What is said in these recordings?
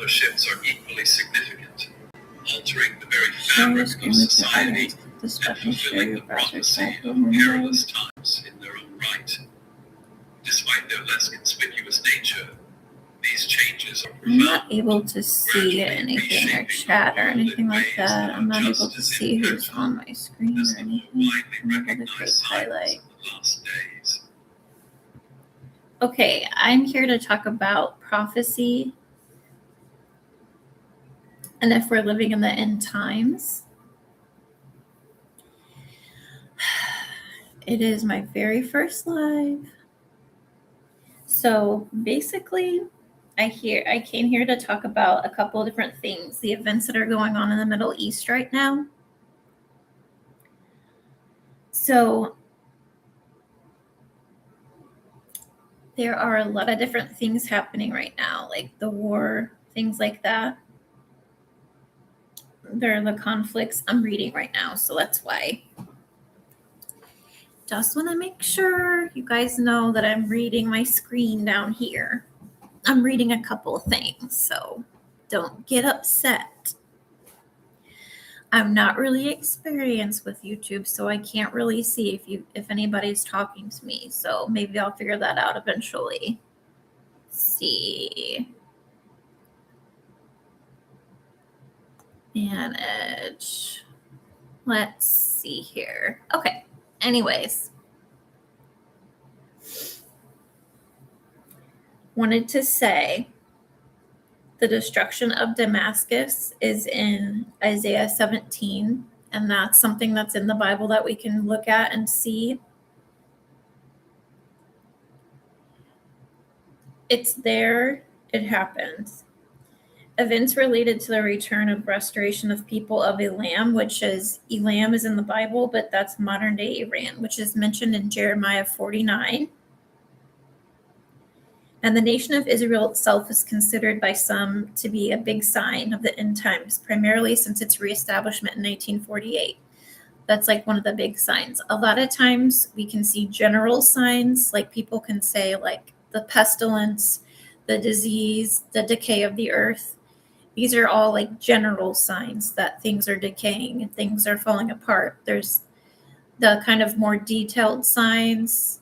other shifts are equally significant, altering the very fabric of society and fulfilling the prophecy of perilous times in their own right. Despite their less conspicuous nature, these changes are profound. I'm not able to see anything or chat or anything like that. I'm not able to see who's on my screen or anything. I'm able to click highlight. Okay, I'm here to talk about prophecy and if we're living in the end times. It is my very first live. So basically, I came here to talk about a couple of different things, the events that are going on in the Middle East right now. So there are a lot of different things happening right now, like the war, things like that. There are the conflicts I'm reading right now, so that's why. Just want to make sure you guys know that I'm reading my screen down here. I'm reading a couple of things, so don't get upset. I'm not really experienced with YouTube, so I can't really see if anybody's talking to me. So maybe I'll figure that out eventually. Let's see. Manage. Let's see here. Okay. Anyways. Wanted to say the destruction of Damascus is in Isaiah 17, and that's something that's in the Bible that we can look at and see. It's there. It happens. Events related to the return of restoration of people of Elam, which is Elam is in the Bible, but that's modern day Iran, which is mentioned in Jeremiah 49. And the nation of Israel itself is considered by some to be a big sign of the end times, primarily since its reestablishment in 1948. That's like one of the big signs. A lot of times we can see general signs, like people can say like the pestilence, the disease, the decay of the earth. These are all like general signs that things are decaying and things are falling apart. There's the kind of more detailed signs,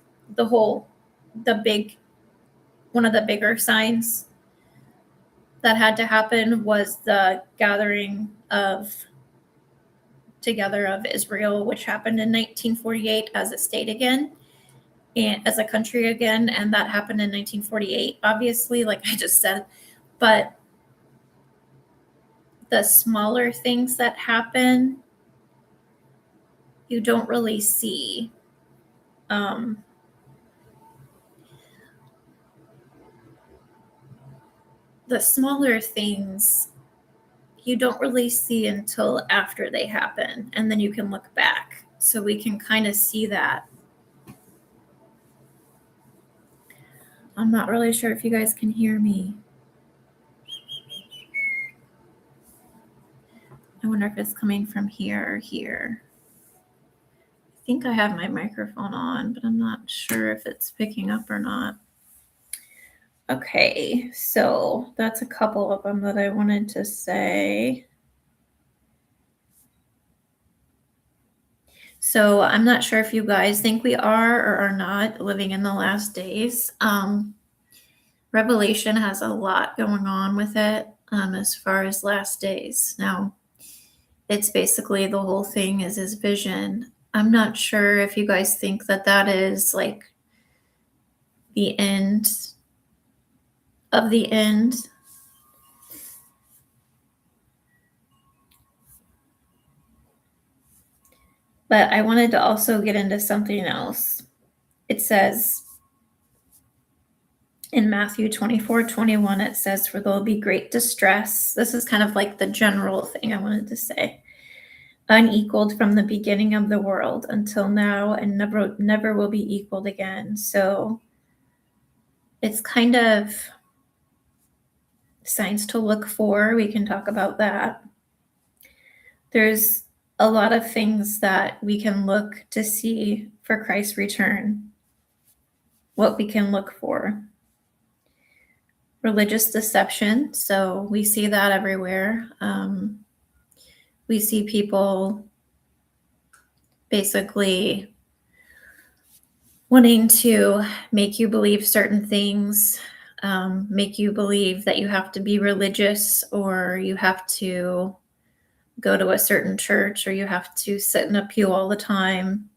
one of the bigger signs that had to happen was the gathering together of Israel, which happened in 1948 as a state again and as a country again. And that happened in 1948, obviously, like I just said. But the smaller things that happen, you don't really see. The smaller things you don't really see until after they happen, and then you can look back. So we can kind of see that. I'm not really sure if you guys can hear me. I wonder if it's coming from here or here. I think I have my microphone on, but I'm not sure if it's picking up or not. Okay, so that's a couple of them that I wanted to say. So I'm not sure if you guys think we are or are not living in the last days. Revelation has a lot going on with it as far as last days. Now, it's basically the whole thing is his vision. I'm not sure if you guys think that that is like the end of the end. But I wanted to also get into something else. It says in Matthew 24:21, it says, "For there will be great distress." This is kind of like the general thing I wanted to say. "Unequaled from the beginning of the world until now, and never will be equaled again." So it's kind of signs to look for. We can talk about that. There's a lot of things that we can look to see for Christ's return, what we can look for. religious deception. So we see that everywhere. We see people basically wanting to make you believe certain things, make you believe that you have to be religious, or you have to go to a certain church, or you have to sit in a pew all the time.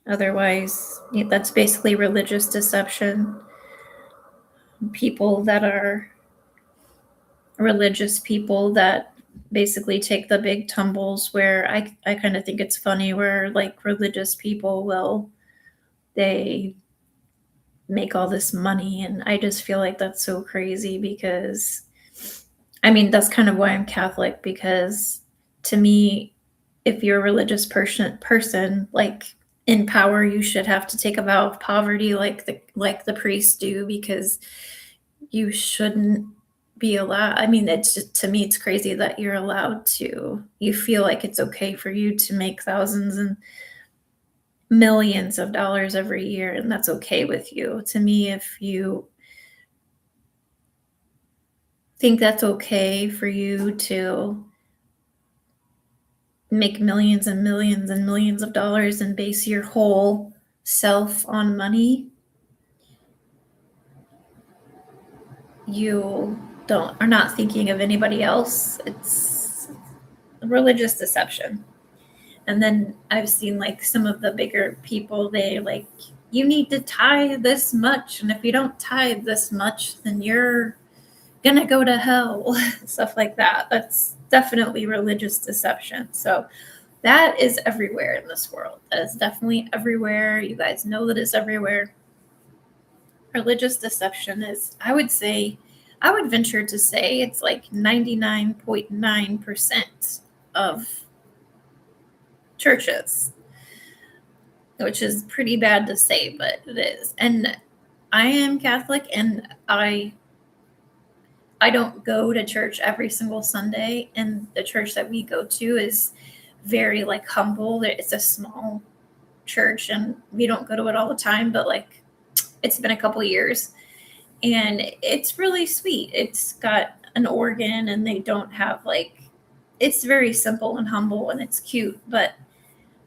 Otherwise, that's basically religious deception. People that are religious people that basically take the big tumbles, where I kind of think it's funny where like religious people they make all this money, and I just feel like that's so crazy, because I mean that's kind of why I'm Catholic, because to me, if you're a religious person like in power, you should have to take a vow of poverty like the priests do, because you shouldn't be allowed. I mean, it's just, to me, it's crazy that you're allowed to, you feel like it's okay for you to make thousands and millions of dollars every year, and that's okay with you. To me, if you think that's okay for you to make millions and millions and millions of dollars and base your whole self on money, you are not thinking of anybody else. It's religious deception. And then I've seen like some of the bigger people, they like, you need to tithe this much, and if you don't tithe this much, then you're gonna go to hell. Stuff like that. That's definitely religious deception. So that is everywhere in this world. That is definitely everywhere. You guys know that it's everywhere. Religious deception is, I would venture to say it's like 99.9% of churches, which is pretty bad to say, but it is. And I am Catholic, and I don't go to church every single Sunday, and the church that we go to is very like humble. It's a small church, and we don't go to it all the time, but like it's been a couple years, and it's really sweet. It's got an organ, and they don't have like, it's very simple and humble, and it's cute, but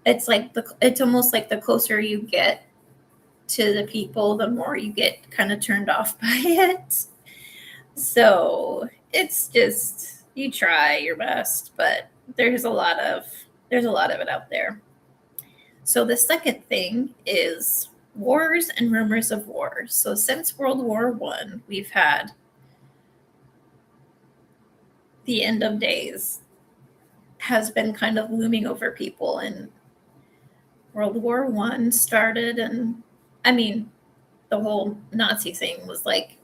it's like it's almost like the closer you get to the people, the more you get kind of turned off by it. So it's just, you try your best, but there's a lot of it out there. So the second thing is wars and rumors of wars. So since World War I, we've had the end of days has been kind of looming over people, and World War I started, and I mean, the whole Nazi thing was like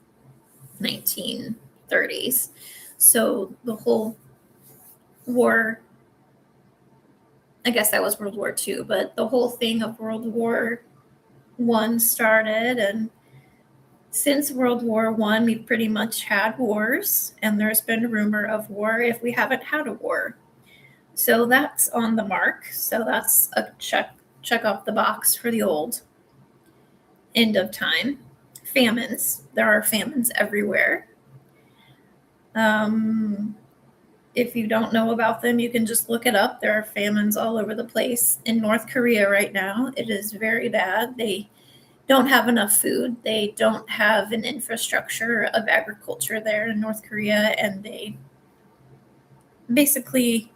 1930s. So the whole war, I guess that was World War II, but the whole thing of World War I started, and since World War I, we've pretty much had wars, and there's been a rumor of war if we haven't had a war. So that's on the mark. So that's a check off the box for the old end of time. Famines. There are famines everywhere. If you don't know about them, you can just look it up. There are famines all over the place. In North Korea right now, it is very bad. They don't have enough food. They don't have an infrastructure of agriculture there in North Korea, and they basically,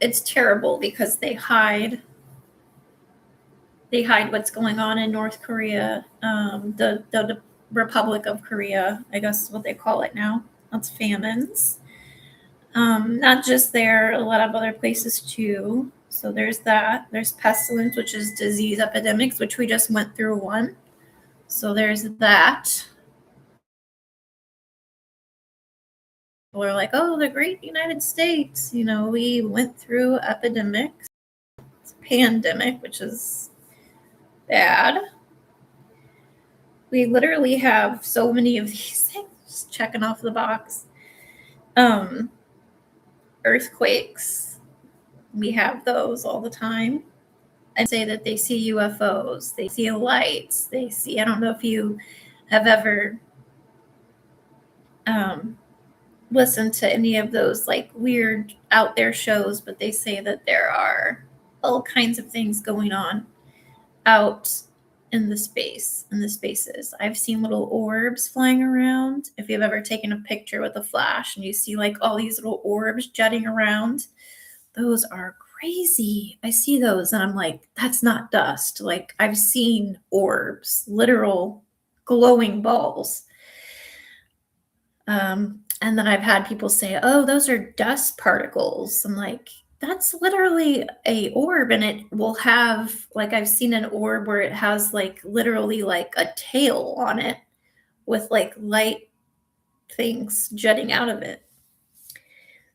it's terrible because they hide what's going on in North Korea. The Republic of Korea, I guess is what they call it now. That's famines. Not just there, a lot of other places too. So there's that. There's pestilence, which is disease epidemics, which we just went through one. So there's that. People are like, oh, the great United States. You know, we went through epidemics. It's a pandemic, which is bad. We literally have so many of these things, just checking off the box. Earthquakes, we have those all the time. and say that they see UFOs, they see lights, they see, I don't know if you have ever listened to any of those like weird out there shows, but they say that there are all kinds of things going on out in the spaces. I've seen little orbs flying around. If you've ever taken a picture with a flash and you see like all these little orbs jutting around, those are crazy. I see those and I'm like, that's not dust. Like I've seen orbs, literal glowing balls. And then I've had people say, oh, those are dust particles. I'm like, that's literally a orb, and it will have, like, I've seen an orb where it has like literally like a tail on it with like light things jutting out of it.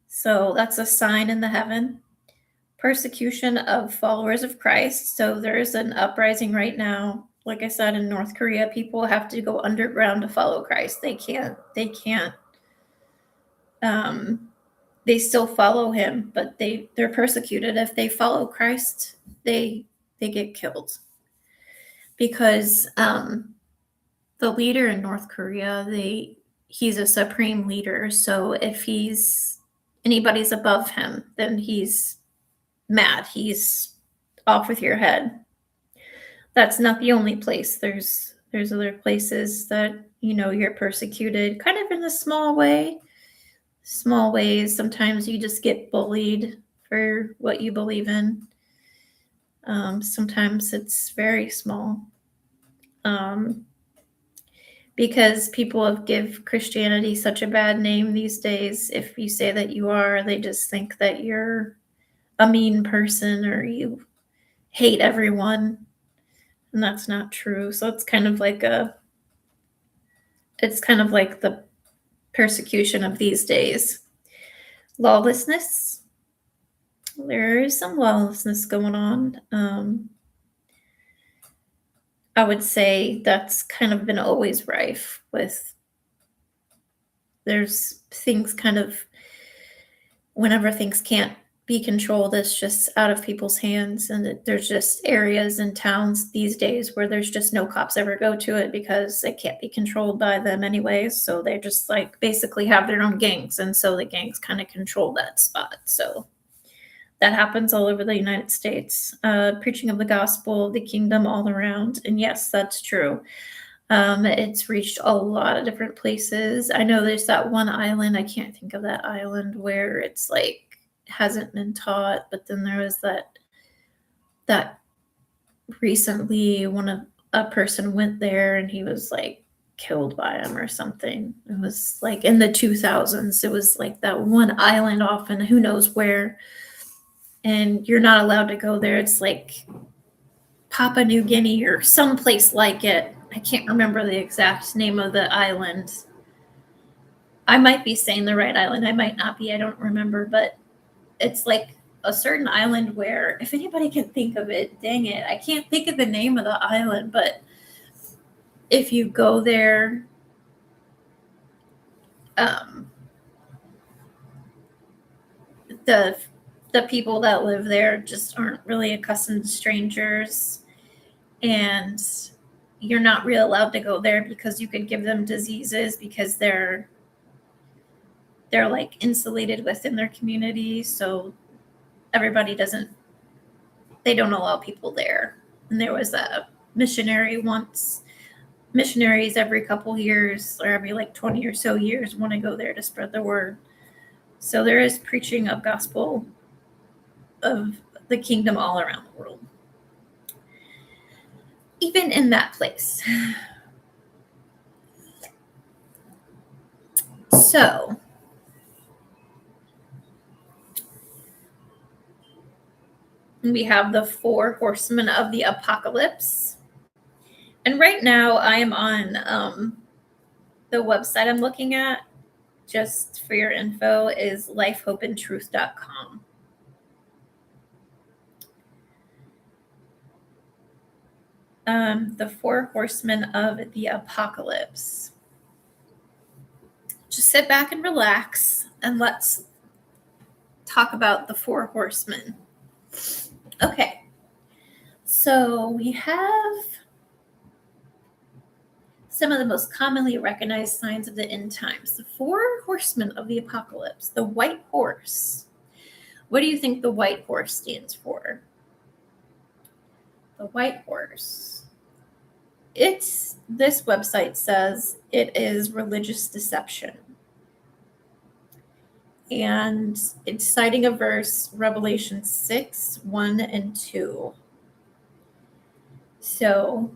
So that's a sign in the heaven. Persecution of followers of Christ. So there's an uprising right now. Like I said, in North Korea, people have to go underground to follow Christ. They can't they still follow him, but they're persecuted. If they follow Christ, they get killed. Because the leader in North Korea, he's a supreme leader. So if anybody's above him, then he's mad. He's off with your head. That's not the only place. There's other places that, you're persecuted kind of in a small ways. Sometimes you just get bullied for what you believe in. Sometimes it's very small. Because people give Christianity such a bad name these days. If you say that you are, they just think that you're a mean person or you hate everyone. And that's not true. So it's kind of like the persecution of these days. Lawlessness. There is some lawlessness going on. I would say that's kind of been always rife with, there's things kind of, whenever things can't be controlled, it's just out of people's hands. And there's just areas and towns these days where there's just no cops ever go to it because it can't be controlled by them anyways. So they just like basically have their own gangs. And so the gangs kind of control that spot. So that happens all over the United States. Preaching of the gospel, the kingdom all around. And yes, that's true. It's reached a lot of different places. I know there's that one island, I can't think of that island, where it's like hasn't been taught, but then there was that recently a person went there and he was like killed by him or something. It was like in the 2000s. It was like that one island off in who knows where, and you're not allowed to go there. It's like Papua New Guinea or someplace like it. I can't remember the exact name of the island. I might be saying the right island. I might not be. I don't remember, but it's like a certain island where, if anybody can think of it, dang it, I can't think of the name of the island, but if you go there, the people that live there just aren't really accustomed to strangers, and you're not really allowed to go there because you could give them diseases because they're like insulated within their community. So everybody they don't allow people there. And there was a missionary once. Missionaries every couple years or every like 20 or so years want to go there to spread the word. So there is preaching of gospel of the kingdom all around the world. Even in that place. So we have the 4 horsemen of the apocalypse. And right now I am on the website I'm looking at, just for your info, is lifehopeandtruth.com. The 4 horsemen of the apocalypse. Just sit back and relax and let's talk about the 4 horsemen. Okay. So we have some of the most commonly recognized signs of the end times. The 4 horsemen of the apocalypse. The white horse. What do you think the white horse stands for? The white horse. This website says it is religious deception. And it's citing a verse, Revelation 6, 1 and 2. So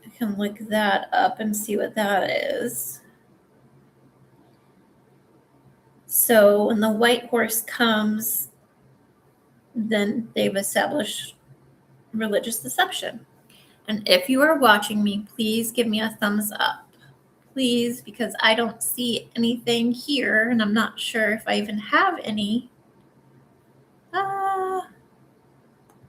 I can look that up and see what that is. So when the white horse comes, then they've established religious deception. And if you are watching me, please give me a thumbs up. Please, because I don't see anything here, and I'm not sure if I even have any.